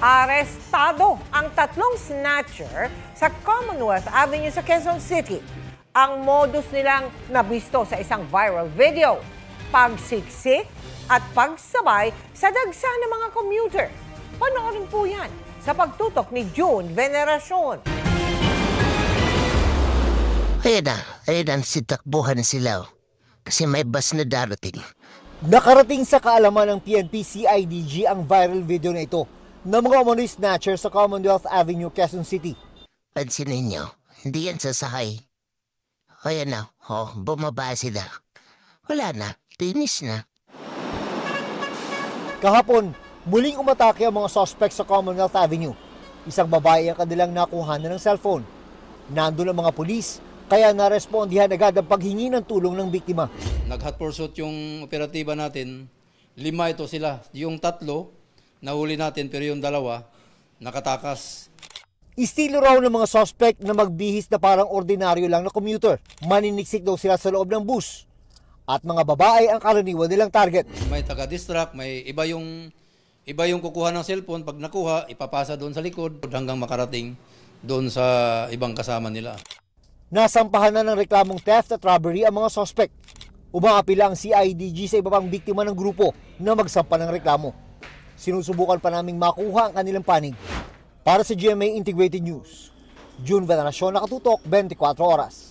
Arestado ang tatlong snatcher sa Commonwealth Avenue sa Quezon City. Ang modus nilang nabisto sa isang viral video, pagsiksik at pagsabay sa dagsa ng mga commuter. Panoorin po yan sa pagtutok ni June Veneracion. Ayan, sitakbuhan sila kasi may bus na darating. Nakarating sa kaalaman ng PNP CIDG ang viral video na ito ng mga umano'y snatcher sa Commonwealth Avenue, Quezon City. Pansinin nyo, hindi yan sasakay. Ayan na, bumaba sila. Wala na, finish na. Kahapon, muling umatake ang mga suspect sa Commonwealth Avenue. Isang babae ang kanilang nakuhanan ng cellphone. Nandun ang mga pulis, kaya narespondihan agad ang paghingi ng tulong ng biktima. Nag-hot pursuit yung operatiba natin. 5 ito sila. Yung 3, nahuli natin, pero yung 2, nakatakas. Estilo raw ng mga suspect na magbihis na parang ordinaryo lang na commuter. Maniniksik daw sila sa loob ng bus. At mga babae ang karaniwan nilang target. May taga-distract, may iba yung kukuha ng cellphone. Pag nakuha, ipapasa doon sa likod hanggang makarating doon sa ibang kasama nila. Nasampahan na ng reklamong theft at robbery ang mga suspect. Umaapila ang CIDG sa iba pang biktima ng grupo na magsampa ng reklamo. Sinusubukan pa naming makuha ang kanilang panig. Para sa GMA Integrated News, June Veneracion, nakatutok 24 oras.